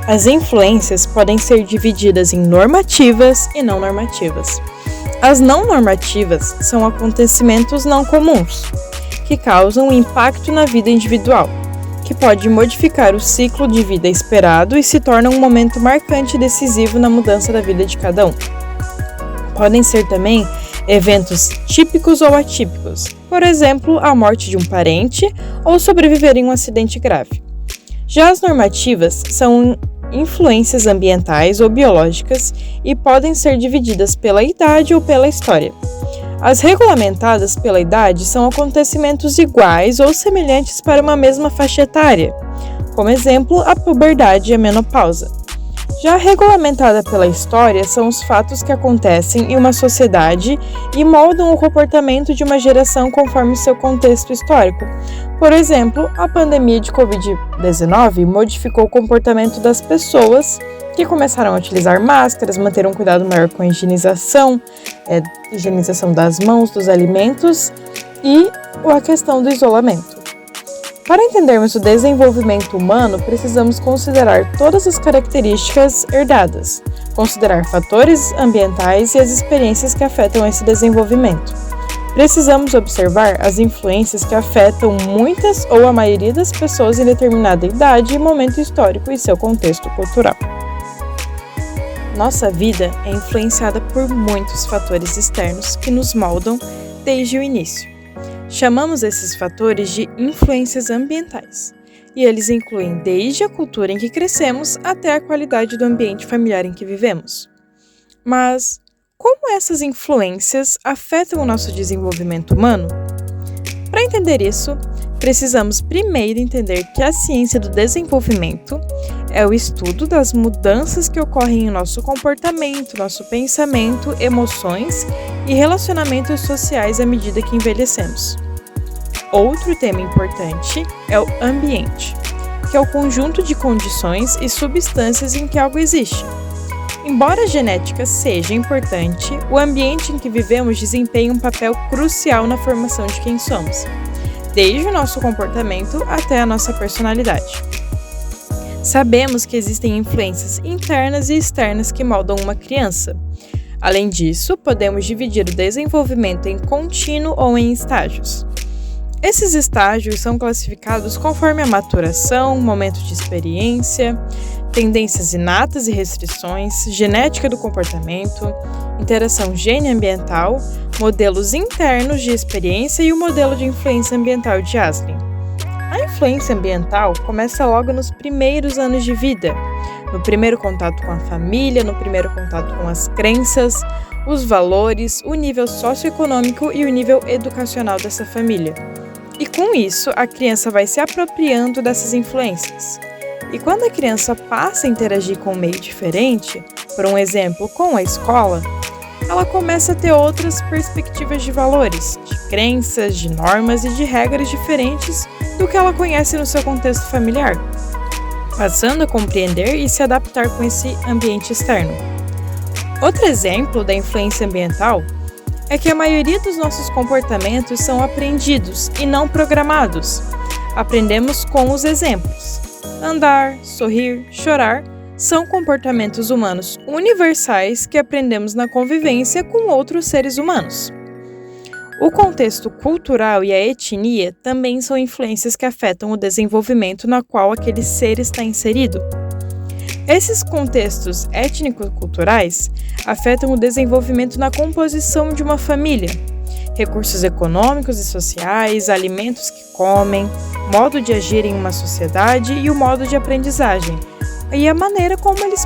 As influências podem ser divididas em normativas e não normativas. As não normativas são acontecimentos não comuns, que causam impacto na vida individual, que pode modificar o ciclo de vida esperado e se torna um momento marcante e decisivo na mudança da vida de cada um. Podem ser também eventos típicos ou atípicos, por exemplo, a morte de um parente ou sobreviver em um acidente grave. Já as normativas são influências ambientais ou biológicas e podem ser divididas pela idade ou pela história. As regulamentadas pela idade são acontecimentos iguais ou semelhantes para uma mesma faixa etária, como exemplo, a puberdade e a menopausa. Já regulamentada pela história são os fatos que acontecem em uma sociedade e moldam o comportamento de uma geração conforme seu contexto histórico. Por exemplo, a pandemia de Covid-19 modificou o comportamento das pessoas que começaram a utilizar máscaras, manter um cuidado maior com a higienização das mãos, dos alimentos e a questão do isolamento. Para entendermos o desenvolvimento humano, precisamos considerar todas as características herdadas, considerar fatores ambientais e as experiências que afetam esse desenvolvimento. Precisamos observar as influências que afetam muitas ou a maioria das pessoas em determinada idade, momento histórico e seu contexto cultural. Nossa vida é influenciada por muitos fatores externos que nos moldam desde o início. Chamamos esses fatores de influências ambientais, e eles incluem desde a cultura em que crescemos até a qualidade do ambiente familiar em que vivemos. Mas como essas influências afetam o nosso desenvolvimento humano? Para entender isso, precisamos primeiro entender que a ciência do desenvolvimento é o estudo das mudanças que ocorrem em nosso comportamento, nosso pensamento, emoções e relacionamentos sociais à medida que envelhecemos. Outro tema importante é o ambiente, que é o conjunto de condições e substâncias em que algo existe. Embora a genética seja importante, o ambiente em que vivemos desempenha um papel crucial na formação de quem somos, desde o nosso comportamento até a nossa personalidade. Sabemos que existem influências internas e externas que moldam uma criança. Além disso, podemos dividir o desenvolvimento em contínuo ou em estágios. Esses estágios são classificados conforme a maturação, momento de experiência, tendências inatas e restrições, genética do comportamento, interação gene-ambiental, modelos internos de experiência e o modelo de influência ambiental de Aslin. A influência ambiental começa logo nos primeiros anos de vida, no primeiro contato com a família, no primeiro contato com as crenças, os valores, o nível socioeconômico e o nível educacional dessa família. E com isso, a criança vai se apropriando dessas influências. E quando a criança passa a interagir com um meio diferente, por um exemplo, com a escola, ela começa a ter outras perspectivas de valores, de crenças, de normas e de regras diferentes do que ela conhece no seu contexto familiar, passando a compreender e se adaptar com esse ambiente externo. Outro exemplo da influência ambiental é que a maioria dos nossos comportamentos são aprendidos e não programados. Aprendemos com os exemplos. Andar, sorrir, chorar são comportamentos humanos universais que aprendemos na convivência com outros seres humanos. O contexto cultural e a etnia também são influências que afetam o desenvolvimento na qual aquele ser está inserido. Esses contextos étnico-culturais afetam o desenvolvimento na composição de uma família, recursos econômicos e sociais, alimentos que comem, modo de agir em uma sociedade e o modo de aprendizagem, e a maneira como eles